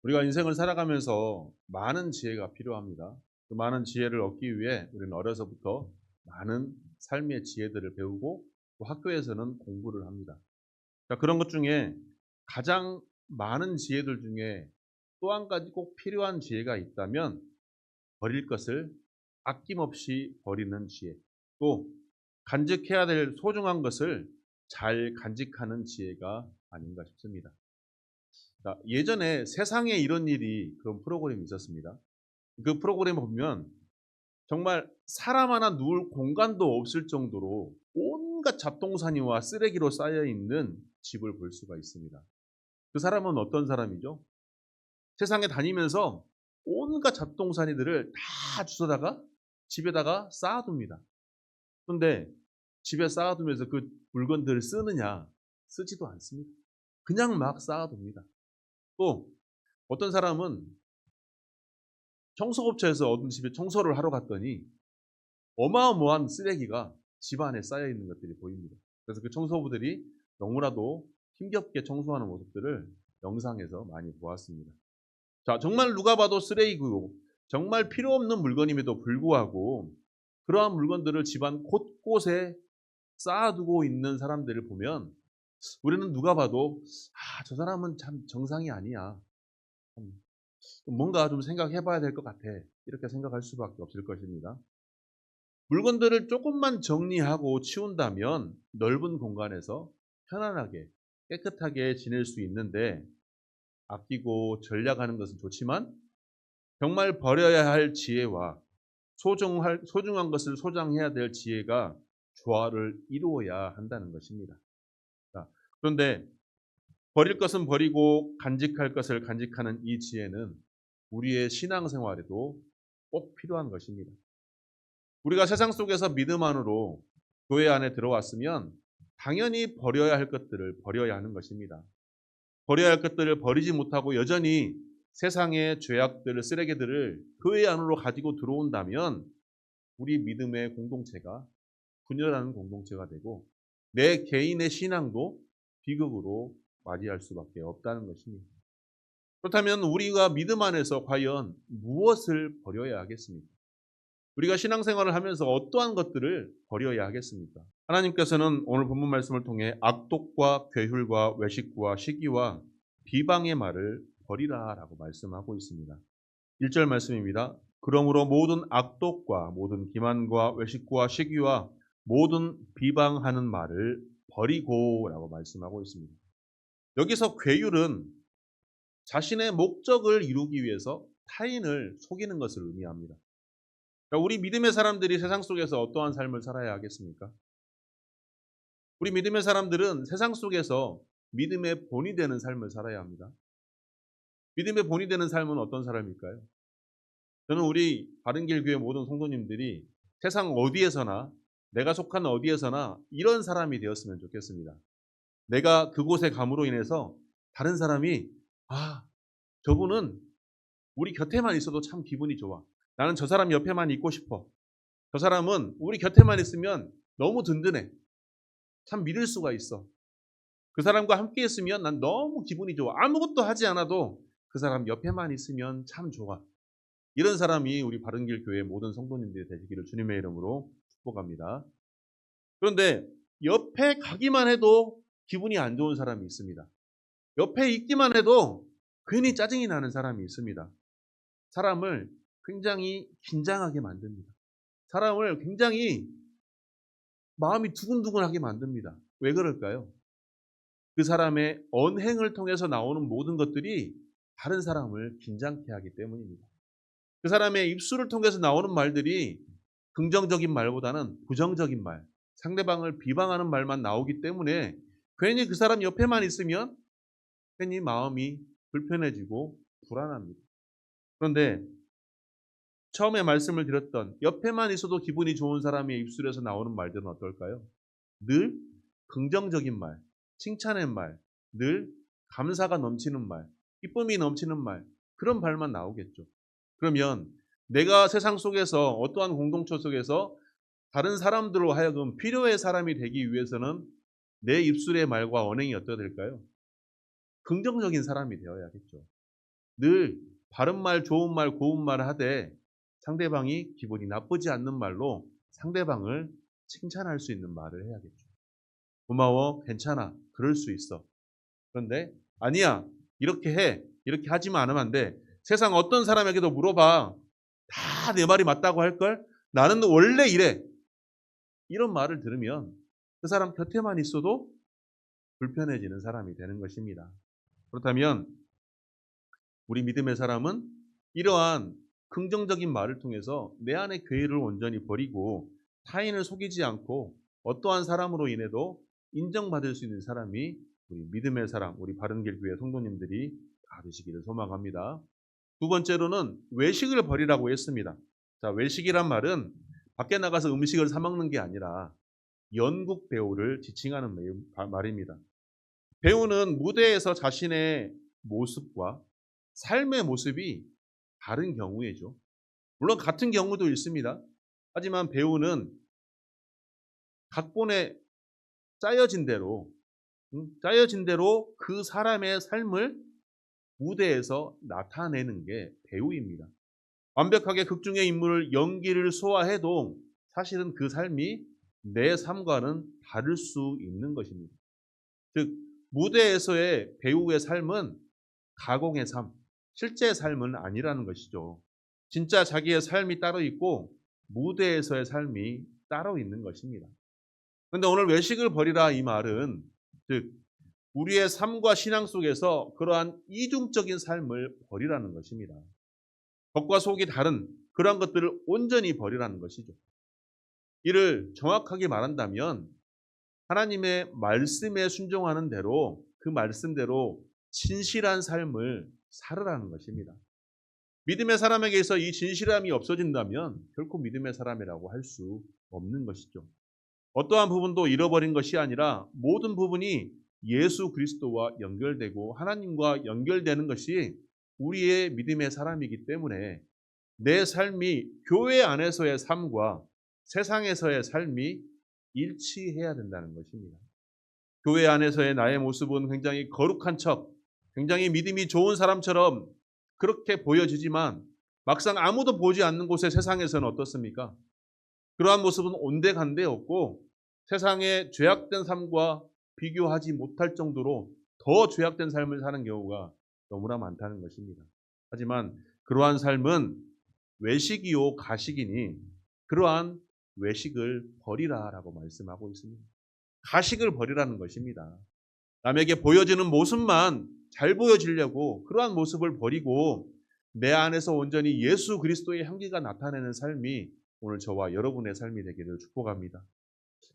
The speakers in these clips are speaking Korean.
우리가 인생을 살아가면서 많은 지혜가 필요합니다. 그 많은 지혜를 얻기 위해 우리는 어려서부터 많은 삶의 지혜들을 배우고 또 학교에서는 공부를 합니다. 자, 그런 것 중에 가장 많은 지혜들 중에 또 한 가지 꼭 필요한 지혜가 있다면 버릴 것을 아낌없이 버리는 지혜, 또 간직해야 될 소중한 것을 잘 간직하는 지혜가 아닌가 싶습니다. 자, 예전에 세상에 이런 일이 그런 프로그램이 있었습니다. 그 프로그램을 보면 정말 사람 하나 누울 공간도 없을 정도로 온갖 잡동사니와 쓰레기로 쌓여 있는 집을 볼 수가 있습니다. 그 사람은 어떤 사람이죠? 세상에 다니면서 온갖 잡동사니들을 다 주워다가 집에다가 쌓아둡니다. 그런데 집에 쌓아두면서 그 물건들을 쓰느냐? 쓰지도 않습니다. 그냥 막 쌓아둡니다. 또 어떤 사람은 청소업체에서 얻은 집에 청소를 하러 갔더니 어마어마한 쓰레기가 집 안에 쌓여 있는 것들이 보입니다. 그래서 그 청소부들이 너무나도 힘겹게 청소하는 모습들을 영상에서 많이 보았습니다. 자, 정말 누가 봐도 쓰레기고 정말 필요 없는 물건임에도 불구하고 그러한 물건들을 집안 곳곳에 쌓아두고 있는 사람들을 보면 우리는 누가 봐도 저 사람은 참 정상이 아니야. 뭔가 좀 생각해 봐야 될 것 같아. 이렇게 생각할 수밖에 없을 것입니다. 물건들을 조금만 정리하고 치운다면 넓은 공간에서 편안하게 깨끗하게 지낼 수 있는데 아끼고 전략하는 것은 좋지만 정말 버려야 할 지혜와 소중한 것을 소장해야 될 지혜가 조화를 이루어야 한다는 것입니다. 자, 그런데 버릴 것은 버리고 간직할 것을 간직하는 이 지혜는 우리의 신앙생활에도 꼭 필요한 것입니다. 우리가 세상 속에서 믿음 안으로 교회 안에 들어왔으면 당연히 버려야 할 것들을 버려야 하는 것입니다. 버려야 할 것들을 버리지 못하고 여전히 세상의 죄악들, 쓰레기들을 교회 안으로 가지고 들어온다면 우리 믿음의 공동체가 분열하는 공동체가 되고 내 개인의 신앙도 비극으로 맞이할 수밖에 없다는 것입니다. 그렇다면 우리가 믿음 안에서 과연 무엇을 버려야 하겠습니까? 우리가 신앙생활을 하면서 어떠한 것들을 버려야 하겠습니까? 하나님께서는 오늘 본문 말씀을 통해 악독과 괴휼과 외식과 시기와 비방의 말을 버리라라고 말씀하고 있습니다. 1절 말씀입니다. 그러므로 모든 악독과 모든 기만과 외식과 시기와 모든 비방하는 말을 버리고라고 말씀하고 있습니다. 여기서 괴휼은 자신의 목적을 이루기 위해서 타인을 속이는 것을 의미합니다. 우리 믿음의 사람들이 세상 속에서 어떠한 삶을 살아야 하겠습니까? 우리 믿음의 사람들은 세상 속에서 믿음의 본이 되는 삶을 살아야 합니다. 믿음의 본이 되는 삶은 어떤 사람일까요? 저는 우리 바른길 교회 모든 성도님들이 세상 어디에서나 내가 속한 어디에서나 이런 사람이 되었으면 좋겠습니다. 내가 그곳에 감으로 인해서 다른 사람이 저분은 우리 곁에만 있어도 참 기분이 좋아. 나는 저 사람 옆에만 있고 싶어. 저 사람은 우리 곁에만 있으면 너무 든든해. 참 믿을 수가 있어. 그 사람과 함께 있으면 난 너무 기분이 좋아. 아무것도 하지 않아도 그 사람 옆에만 있으면 참 좋아. 이런 사람이 우리 바른길 교회 모든 성도님들이 되시기를 주님의 이름으로 축복합니다. 그런데 옆에 가기만 해도 기분이 안 좋은 사람이 있습니다. 옆에 있기만 해도 괜히 짜증이 나는 사람이 있습니다. 사람을 굉장히 긴장하게 만듭니다. 사람을 굉장히 마음이 두근두근하게 만듭니다. 왜 그럴까요? 그 사람의 언행을 통해서 나오는 모든 것들이 다른 사람을 긴장케 하기 때문입니다. 그 사람의 입술을 통해서 나오는 말들이 긍정적인 말보다는 부정적인 말, 상대방을 비방하는 말만 나오기 때문에 괜히 그 사람 옆에만 있으면 괜히 마음이 불편해지고 불안합니다. 그런데 처음에 말씀을 드렸던 옆에만 있어도 기분이 좋은 사람의 입술에서 나오는 말들은 어떨까요? 늘 긍정적인 말, 칭찬의 말, 늘 감사가 넘치는 말, 기쁨이 넘치는 말, 그런 말만 나오겠죠. 그러면 내가 세상 속에서 어떠한 공동체 속에서 다른 사람들로 하여금 필요의 사람이 되기 위해서는 내 입술의 말과 언행이 어떠해야 될까요? 긍정적인 사람이 되어야겠죠. 늘 바른 말, 좋은 말, 고운 말 하되 상대방이 기분이 나쁘지 않는 말로 상대방을 칭찬할 수 있는 말을 해야겠죠. 고마워, 괜찮아, 그럴 수 있어. 그런데 아니야, 이렇게 해, 이렇게 하지만 않으면 안 돼. 세상 어떤 사람에게도 물어봐. 다 내 말이 맞다고 할걸? 나는 원래 이래. 이런 말을 들으면 그 사람 곁에만 있어도 불편해지는 사람이 되는 것입니다. 그렇다면 우리 믿음의 사람은 이러한 긍정적인 말을 통해서 내 안의 괴를 온전히 버리고 타인을 속이지 않고 어떠한 사람으로 인해도 인정받을 수 있는 사람이 우리 믿음의 사람, 우리 바른길 교회 성도님들이 다 되시기를 소망합니다. 두 번째로는 외식을 버리라고 했습니다. 자, 외식이란 말은 밖에 나가서 음식을 사 먹는 게 아니라 연극 배우를 지칭하는 말입니다. 배우는 무대에서 자신의 모습과 삶의 모습이 다른 경우에죠. 물론 같은 경우도 있습니다. 하지만 배우는 각본에 짜여진 대로 그 사람의 삶을 무대에서 나타내는 게 배우입니다. 완벽하게 극중의 인물을 연기를 소화해도 사실은 그 삶이 내 삶과는 다를 수 있는 것입니다. 즉 무대에서의 배우의 삶은 가공의 삶, 실제 삶은 아니라는 것이죠. 진짜 자기의 삶이 따로 있고 무대에서의 삶이 따로 있는 것입니다. 그런데 오늘 외식을 버리라 이 말은 즉 우리의 삶과 신앙 속에서 그러한 이중적인 삶을 버리라는 것입니다. 겉과 속이 다른 그러한 것들을 온전히 버리라는 것이죠. 이를 정확하게 말한다면 하나님의 말씀에 순종하는 대로 그 말씀대로 진실한 삶을 살으라는 것입니다. 믿음의 사람에게서 이 진실함이 없어진다면 결코 믿음의 사람이라고 할 수 없는 것이죠. 어떠한 부분도 잃어버린 것이 아니라 모든 부분이 예수 그리스도와 연결되고 하나님과 연결되는 것이 우리의 믿음의 사람이기 때문에 내 삶이 교회 안에서의 삶과 세상에서의 삶이 일치해야 된다는 것입니다. 교회 안에서의 나의 모습은 굉장히 거룩한 척, 굉장히 믿음이 좋은 사람처럼 그렇게 보여지지만 막상 아무도 보지 않는 곳의 세상에서는 어떻습니까? 그러한 모습은 온데간데 없고 세상의 죄악된 삶과 비교하지 못할 정도로 더 죄악된 삶을 사는 경우가 너무나 많다는 것입니다. 하지만 그러한 삶은 외식이요 가식이니 그러한 외식을 버리라라고 말씀하고 있습니다. 가식을 버리라는 것입니다. 남에게 보여지는 모습만 잘 보여지려고 그러한 모습을 버리고 내 안에서 온전히 예수 그리스도의 향기가 나타내는 삶이 오늘 저와 여러분의 삶이 되기를 축복합니다.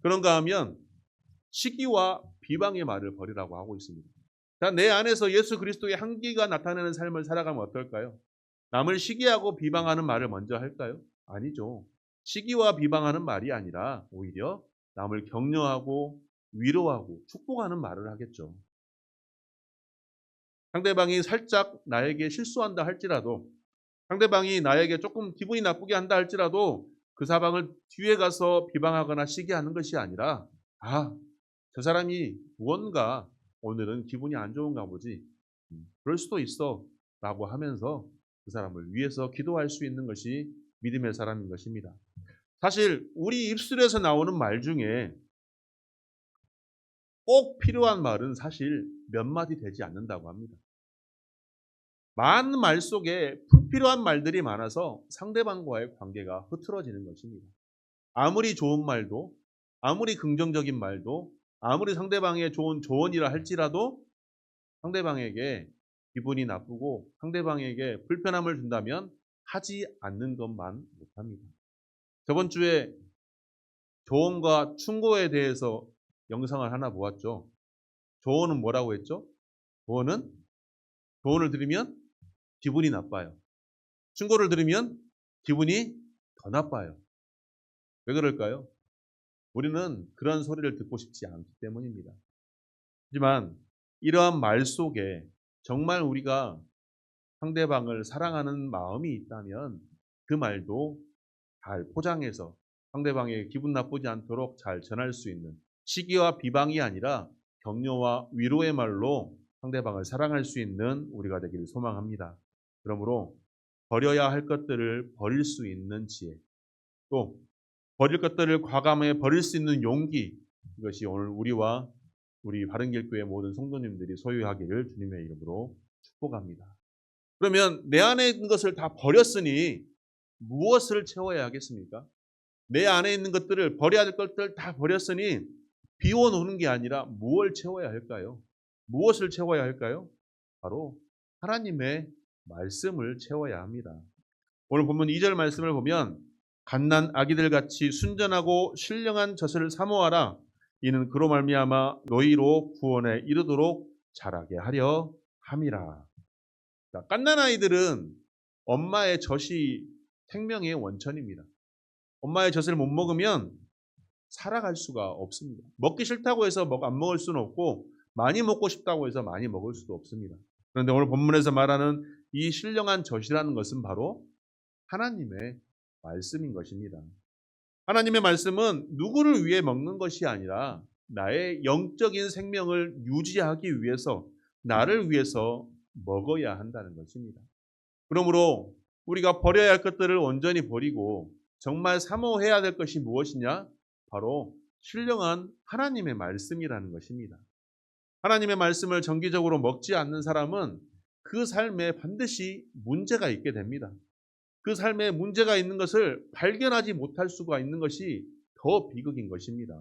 그런가 하면 시기와 비방의 말을 버리라고 하고 있습니다. 자, 내 안에서 예수 그리스도의 향기가 나타내는 삶을 살아가면 어떨까요? 남을 시기하고 비방하는 말을 먼저 할까요? 아니죠. 시기와 비방하는 말이 아니라 오히려 남을 격려하고 위로하고 축복하는 말을 하겠죠. 상대방이 살짝 나에게 실수한다 할지라도 상대방이 나에게 조금 기분이 나쁘게 한다 할지라도 그 사람을 뒤에 가서 비방하거나 시기하는 것이 아니라 아, 저 사람이 무언가 오늘은 기분이 안 좋은가 보지. 그럴 수도 있어 라고 하면서 그 사람을 위해서 기도할 수 있는 것이 믿음의 사람인 것입니다. 사실 우리 입술에서 나오는 말 중에 꼭 필요한 말은 사실 몇 마디 되지 않는다고 합니다. 많은 말 속에 불필요한 말들이 많아서 상대방과의 관계가 흐트러지는 것입니다. 아무리 좋은 말도, 아무리 긍정적인 말도, 아무리 상대방의 좋은 조언이라 할지라도 상대방에게 기분이 나쁘고 상대방에게 불편함을 준다면 하지 않는 것만 못합니다. 저번 주에 조언과 충고에 대해서 영상을 하나 보았죠. 조언은 뭐라고 했죠? 조언을 들으면 기분이 나빠요. 충고를 들으면 기분이 더 나빠요. 왜 그럴까요? 우리는 그런 소리를 듣고 싶지 않기 때문입니다. 하지만 이러한 말 속에 정말 우리가 상대방을 사랑하는 마음이 있다면 그 말도 잘 포장해서 상대방에게 기분 나쁘지 않도록 잘 전할 수 있는 시기와 비방이 아니라 격려와 위로의 말로 상대방을 사랑할 수 있는 우리가 되기를 소망합니다. 그러므로 버려야 할 것들을 버릴 수 있는 지혜, 또 버릴 것들을 과감하게 버릴 수 있는 용기, 이것이 오늘 우리와 우리 바른길교회 모든 성도님들이 소유하기를 주님의 이름으로 축복합니다. 그러면 내 안에 있는 것을 다 버렸으니 무엇을 채워야 하겠습니까? 내 안에 있는 것들을 버려야 할 것들 다 버렸으니 비워놓는 게 아니라 무엇을 채워야 할까요? 무엇을 채워야 할까요? 바로 하나님의 말씀을 채워야 합니다. 오늘 본문 2절 말씀을 보면 갓난 아기들 같이 순전하고 신령한 젖을 사모하라. 이는 그로 말미암아 너희로 구원에 이르도록 자라게 하려 함이라. 갓난 아이들은 엄마의 젖이 생명의 원천입니다. 엄마의 젖을 못 먹으면 살아갈 수가 없습니다. 먹기 싫다고 해서 안 먹을 수는 없고 많이 먹고 싶다고 해서 많이 먹을 수도 없습니다. 그런데 오늘 본문에서 말하는 이 신령한 젖이라는 것은 바로 하나님의 말씀인 것입니다. 하나님의 말씀은 누구를 위해 먹는 것이 아니라 나의 영적인 생명을 유지하기 위해서, 나를 위해서 먹어야 한다는 것입니다. 그러므로 우리가 버려야 할 것들을 온전히 버리고 정말 사모해야 될 것이 무엇이냐? 바로 신령한 하나님의 말씀이라는 것입니다. 하나님의 말씀을 정기적으로 먹지 않는 사람은 그 삶에 반드시 문제가 있게 됩니다. 그 삶에 문제가 있는 것을 발견하지 못할 수가 있는 것이 더 비극인 것입니다.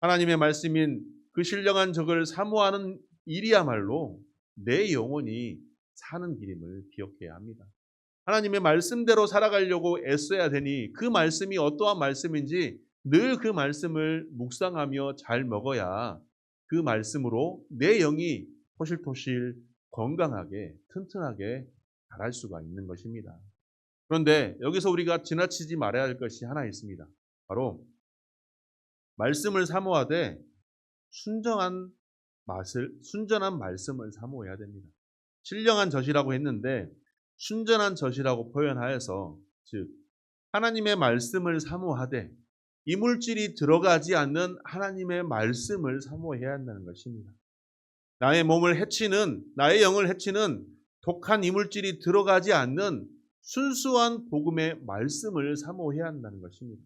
하나님의 말씀인 그 신령한 적을 사모하는 일이야말로 내 영혼이 사는 길임을 기억해야 합니다. 하나님의 말씀대로 살아가려고 애써야 되니 그 말씀이 어떠한 말씀인지 늘 그 말씀을 묵상하며 잘 먹어야 그 말씀으로 내 영이 토실토실 건강하게 튼튼하게 자랄 수가 있는 것입니다. 그런데 여기서 우리가 지나치지 말아야 할 것이 하나 있습니다. 바로 말씀을 사모하되 순전한 말씀을 사모해야 됩니다. 신령한 젖이라고 했는데 순전한 젖이라고 표현하여서, 즉 하나님의 말씀을 사모하되 이물질이 들어가지 않는 하나님의 말씀을 사모해야 한다는 것입니다. 나의 몸을 해치는, 나의 영을 해치는 독한 이물질이 들어가지 않는 순수한 복음의 말씀을 사모해야 한다는 것입니다.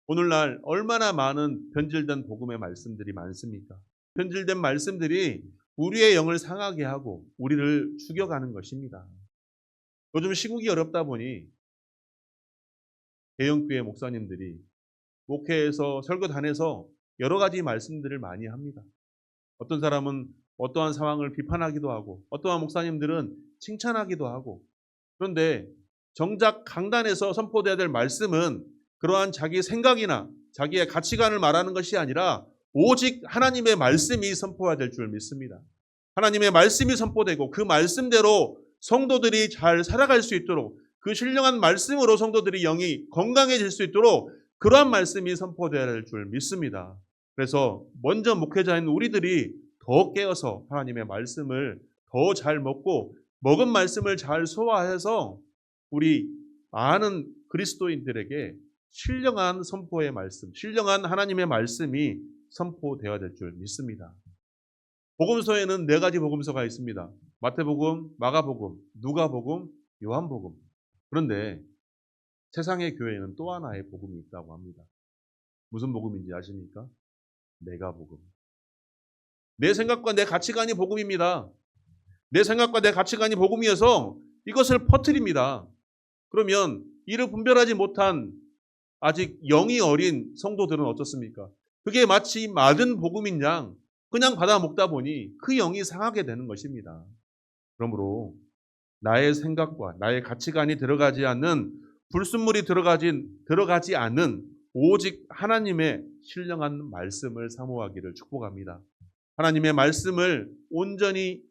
오늘날 얼마나 많은 변질된 복음의 말씀들이 많습니까? 변질된 말씀들이 우리의 영을 상하게 하고 우리를 죽여가는 것입니다. 요즘 시국이 어렵다 보니 대형교회 목사님들이 목회에서 설교단에서 여러 가지 말씀들을 많이 합니다. 어떤 사람은 어떠한 상황을 비판하기도 하고 어떠한 목사님들은 칭찬하기도 하고, 그런데 정작 강단에서 선포되어야 될 말씀은 그러한 자기 생각이나 자기의 가치관을 말하는 것이 아니라 오직 하나님의 말씀이 선포해야 될 줄 믿습니다. 하나님의 말씀이 선포되고 그 말씀대로 성도들이 잘 살아갈 수 있도록, 그 신령한 말씀으로 성도들이 영이 건강해질 수 있도록 그러한 말씀이 선포되어야 될 줄 믿습니다. 그래서 먼저 목회자인 우리들이 더 깨어서 하나님의 말씀을 더 잘 먹고 먹은 말씀을 잘 소화해서 우리 많은 그리스도인들에게 신령한 선포의 말씀, 신령한 하나님의 말씀이 선포되어야 될 줄 믿습니다. 복음서에는 4가지 복음서가 있습니다. 마태복음, 마가복음, 누가복음, 요한복음. 그런데 세상의 교회에는 또 하나의 복음이 있다고 합니다. 무슨 복음인지 아십니까? 내가 복음. 내 생각과 내 가치관이 복음입니다. 내 생각과 내 가치관이 복음이어서 이것을 퍼뜨립니다. 그러면 이를 분별하지 못한 아직 영이 어린 성도들은 어떻습니까? 그게 마치 맞은 복음인 양 그냥 받아 먹다 보니 그 영이 상하게 되는 것입니다. 그러므로 나의 생각과 나의 가치관이 들어가지 않는, 불순물이 들어가지 않는 오직 하나님의 신령한 말씀을 사모하기를 축복합니다. 하나님의 말씀을 온전히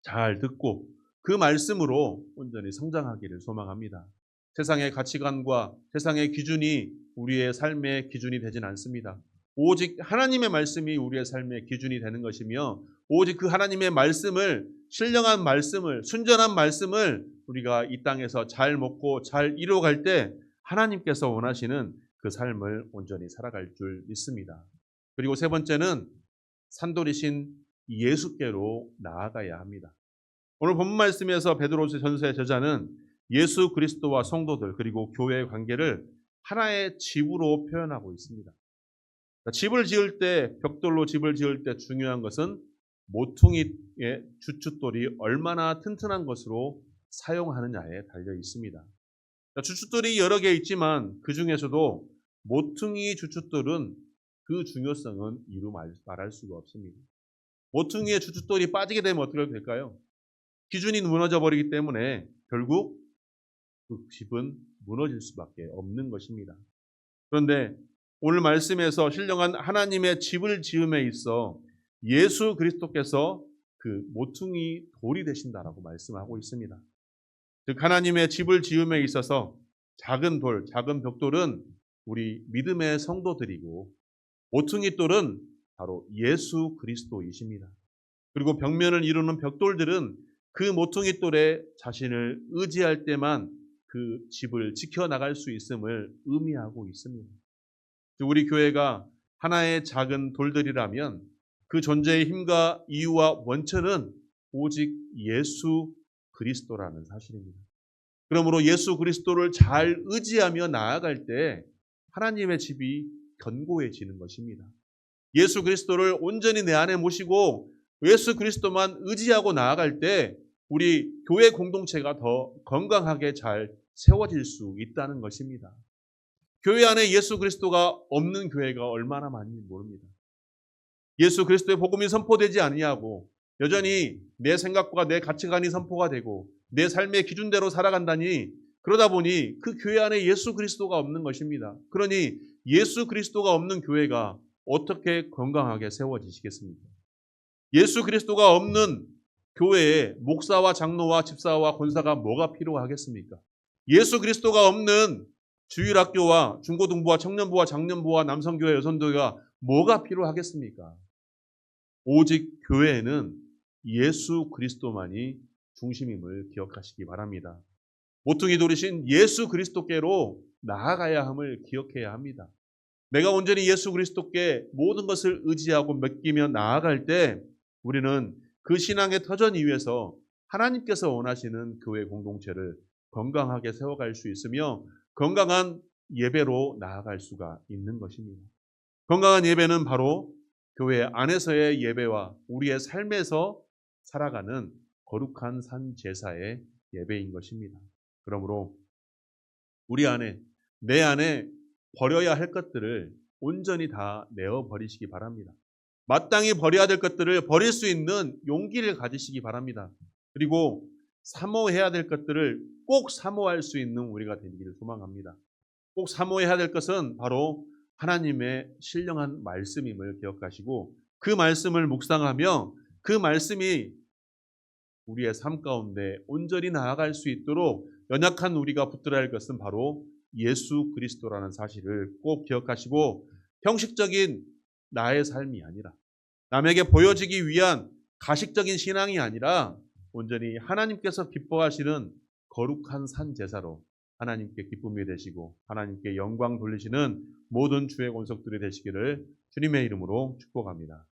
잘 듣고 그 말씀으로 온전히 성장하기를 소망합니다. 세상의 가치관과 세상의 기준이 우리의 삶의 기준이 되진 않습니다. 오직 하나님의 말씀이 우리의 삶의 기준이 되는 것이며, 오직 그 하나님의 말씀을, 신령한 말씀을, 순전한 말씀을 우리가 이 땅에서 잘 먹고 잘 이루어갈 때 하나님께서 원하시는 그 삶을 온전히 살아갈 줄 믿습니다. 그리고 세 번째는 산돌이신 예수께로 나아가야 합니다. 오늘 본문 말씀에서 베드로서 전서의 저자는 예수 그리스도와 성도들 그리고 교회의 관계를 하나의 집으로 표현하고 있습니다. 그러니까 집을 지을 때, 벽돌로 집을 지을 때 중요한 것은 모퉁이의 주춧돌이 얼마나 튼튼한 것으로 사용하느냐에 달려 있습니다. 그러니까 주춧돌이 여러 개 있지만 그 중에서도 모퉁이 주춧돌은 그 중요성은 이루 말할 수가 없습니다. 모퉁이의 주춧돌이 빠지게 되면 어떻게 될까요? 기준이 무너져 버리기 때문에 결국 그 집은 무너질 수밖에 없는 것입니다. 그런데 오늘 말씀에서 신령한 하나님의 집을 지음에 있어 예수 그리스도께서 그 모퉁이 돌이 되신다라고 말씀하고 있습니다. 즉 하나님의 집을 지음에 있어서 작은 돌, 작은 벽돌은 우리 믿음의 성도들이고 모퉁이 돌은 바로 예수 그리스도이십니다. 그리고 벽면을 이루는 벽돌들은 그 모퉁이 돌에 자신을 의지할 때만 그 집을 지켜나갈 수 있음을 의미하고 있습니다. 우리 교회가 하나의 작은 돌들이라면 그 존재의 힘과 이유와 원천은 오직 예수 그리스도라는 사실입니다. 그러므로 예수 그리스도를 잘 의지하며 나아갈 때 하나님의 집이 견고해지는 것입니다. 예수 그리스도를 온전히 내 안에 모시고 예수 그리스도만 의지하고 나아갈 때 우리 교회 공동체가 더 건강하게 잘 세워질 수 있다는 것입니다. 교회 안에 예수 그리스도가 없는 교회가 얼마나 많은지 모릅니다. 예수 그리스도의 복음이 선포되지 아니하고 여전히 내 생각과 내 가치관이 선포가 되고 내 삶의 기준대로 살아간다니 그러다 보니 그 교회 안에 예수 그리스도가 없는 것입니다. 그러니 예수 그리스도가 없는 교회가 어떻게 건강하게 세워지시겠습니까? 예수 그리스도가 없는 교회에 목사와 장로와 집사와 권사가 뭐가 필요하겠습니까? 예수 그리스도가 없는 주일학교와 중고등부와 청년부와 장년부와 남성교회 여성교회가 뭐가 필요하겠습니까? 오직 교회에는 예수 그리스도만이 중심임을 기억하시기 바랍니다. 모퉁이 돌이신 예수 그리스도께로 나아가야 함을 기억해야 합니다. 내가 온전히 예수 그리스도께 모든 것을 의지하고 맡기며 나아갈 때 우리는 그 신앙의 터전 위에서 하나님께서 원하시는 교회 공동체를 건강하게 세워갈 수 있으며 건강한 예배로 나아갈 수가 있는 것입니다. 건강한 예배는 바로 교회 안에서의 예배와 우리의 삶에서 살아가는 거룩한 산 제사의 예배인 것입니다. 그러므로 우리 안에 내 안에 버려야 할 것들을 온전히 다 내어버리시기 바랍니다. 마땅히 버려야 될 것들을 버릴 수 있는 용기를 가지시기 바랍니다. 그리고 사모해야 될 것들을 꼭 사모할 수 있는 우리가 되기를 소망합니다. 꼭 사모해야 될 것은 바로 하나님의 신령한 말씀임을 기억하시고 그 말씀을 묵상하며 그 말씀이 우리의 삶 가운데 온전히 나아갈 수 있도록 연약한 우리가 붙들어야 할 것은 바로 예수 그리스도라는 사실을 꼭 기억하시고 형식적인 나의 삶이 아니라 남에게 보여지기 위한 가식적인 신앙이 아니라 온전히 하나님께서 기뻐하시는 거룩한 산 제사로 하나님께 기쁨이 되시고 하나님께 영광 돌리시는 모든 주의 권속들이 되시기를 주님의 이름으로 축복합니다.